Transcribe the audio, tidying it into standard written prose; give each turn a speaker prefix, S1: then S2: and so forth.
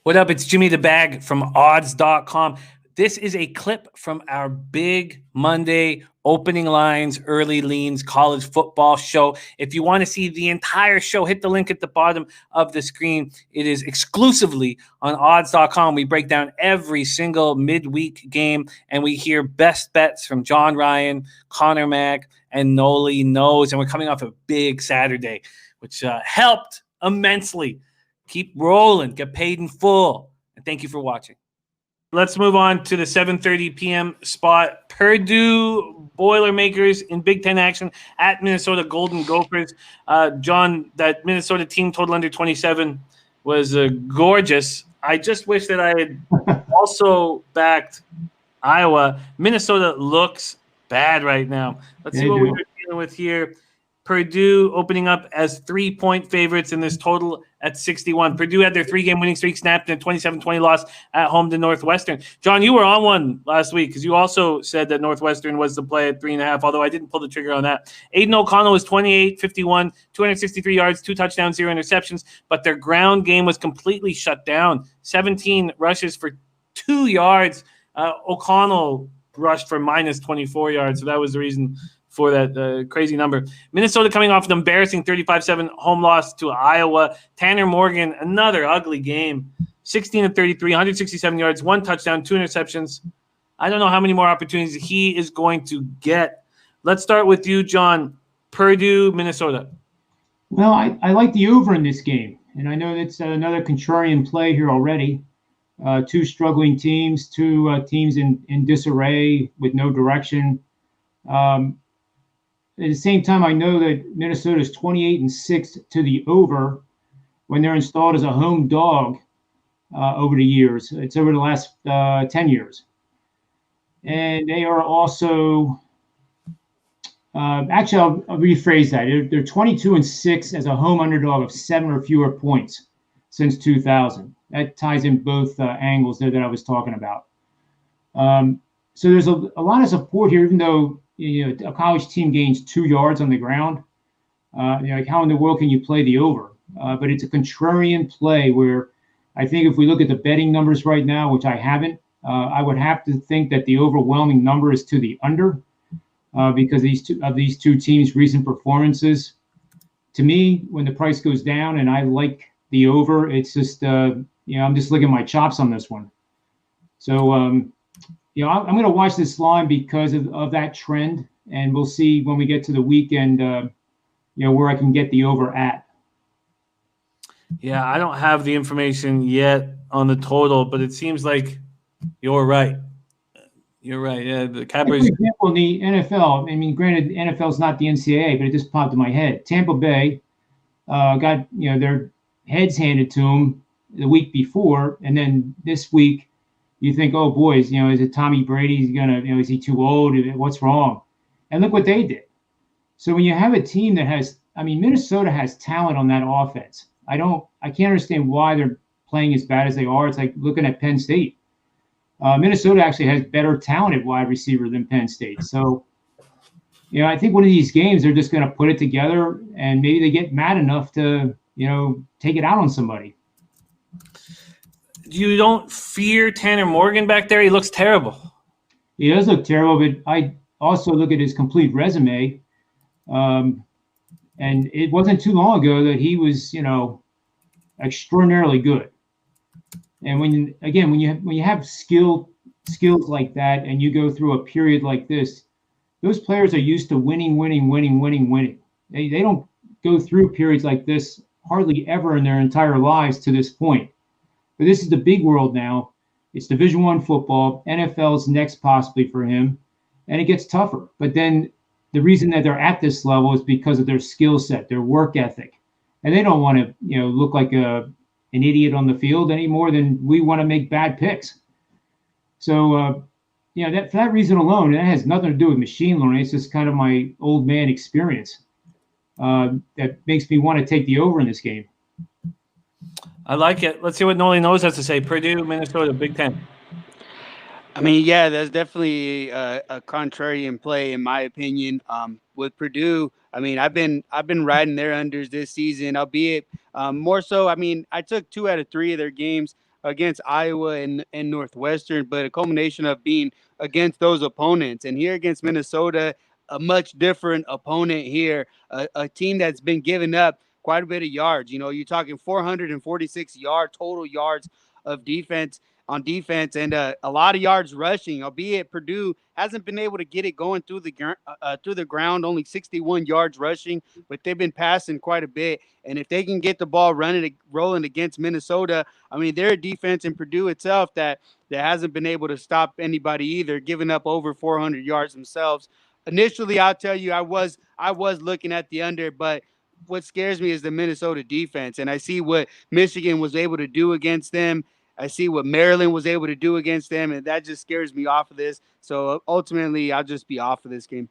S1: What up? It's Jimmy the Bag from odds.com. This is a clip from our big Monday opening lines, early leans college football show. If you want to see the entire show, hit the link at the bottom of the screen. It is exclusively on odds.com. We break down every single midweek game and we hear best bets from John Ryan, Connor Mack, and Noli Knows. And we're coming off a big Saturday, which helped immensely. Keep rolling, get paid in full. And thank you for watching. Let's move on to the 7:30 p.m. spot. Purdue Boilermakers in Big Ten action at Minnesota Golden Gophers. John, that Minnesota team total under 27 was gorgeous. I just wish that I had also backed Iowa. Minnesota looks bad right now. Let's see what we're dealing with here. Purdue opening up as 3-point favorites in this total at 61. Purdue had their 3-game winning streak snapped in a 27-20 loss at home to Northwestern. John, you were on one last week because you also said that Northwestern was the play at 3.5, although I didn't pull the trigger on that. Aiden O'Connell was 28-51, 263 yards, 2 touchdowns, 0 interceptions, but their ground game was completely shut down. 17 rushes for 2 yards. O'Connell rushed for minus 24 yards, so that was the reason for that crazy number. Minnesota coming off an embarrassing 35-7 home loss to Iowa. Tanner Morgan, another ugly game. 16-33, 167 yards, 1 touchdown, 2 interceptions. I don't know how many more opportunities he is going to get. Let's start with you, John. Purdue, Minnesota.
S2: Well, I like the over in this game, and I know that's another contrarian play here already. 2 struggling teams, 2 teams in disarray with no direction. At the same time, I know that Minnesota is 28-6 to the over when they're installed as a home dog over the years. It's over the last 10 years. And they are also, actually, I'll rephrase that. They're 22-6 as a home underdog of 7 or fewer points since 2000. That ties in both angles there that I was talking about. So there's a lot of support here, even though a college team gains 2 yards on the ground. Like how in the world can you play the over? But it's a contrarian play where I think if we look at the betting numbers right now, which I haven't, I would have to think that the overwhelming number is to the under because these two teams' recent performances. To me, when the price goes down and I like the over, it's just I'm just licking my chops on this one. So I'm going to watch this line because of that trend, and we'll see when we get to the weekend, where I can get the over at.
S1: Yeah, I don't have the information yet on the total, but it seems like you're right. You're right. Yeah, the Cappers.
S2: For example, in the NFL, I mean, granted, NFL is not the NCAA, but it just popped in my head. Tampa Bay got their heads handed to them the week before, and then this week. You think, oh, boys, is it Tommy Brady? He's going to, is he too old? What's wrong? And look what they did. So when you have a team that has, Minnesota has talent on that offense. I can't understand why they're playing as bad as they are. It's like looking at Penn State. Minnesota actually has better talented wide receiver than Penn State. So, I think one of these games, they're just going to put it together and maybe they get mad enough to, take it out on somebody.
S1: You don't fear Tanner Morgan back there? He looks terrible.
S2: He does look terrible, but I also look at his complete resume. And it wasn't too long ago that he was, extraordinarily good. And when you have skills like that and you go through a period like this, those players are used to winning. They don't go through periods like this hardly ever in their entire lives to this point. But this is the big world now. It's Division I football. NFL's next possibly for him. And it gets tougher. But then the reason that they're at this level is because of their skill set, their work ethic. And they don't want to, look like an idiot on the field any more than we want to make bad picks. So, for that reason alone, that has nothing to do with machine learning. It's just kind of my old man experience that makes me want to take the over in this game.
S1: I like it. Let's see what Noli Knows has to say. Purdue, Minnesota, Big Ten.
S3: That's definitely a contrarian play in my opinion. With Purdue, I've been riding their unders this season, albeit more so. I took 2 out of 3 of their games. against Iowa and Northwestern, but a culmination of being against those opponents. And here against Minnesota, a much different opponent here, a team that's been giving up quite a bit of yards. You're talking 446 total yards of defense on defense, and a lot of yards rushing. Albeit Purdue hasn't been able to get it going through the ground, only 61 yards rushing, but they've been passing quite a bit. And if they can get the ball rolling against Minnesota, I mean, they're a defense in Purdue itself that hasn't been able to stop anybody either, giving up over 400 yards themselves. Initially, I'll tell you, I was looking at the under, but what scares me is the Minnesota defense, and I see what Michigan was able to do against them. I see what Maryland was able to do against them, and that just scares me off of this. So ultimately, I'll just be off of this game.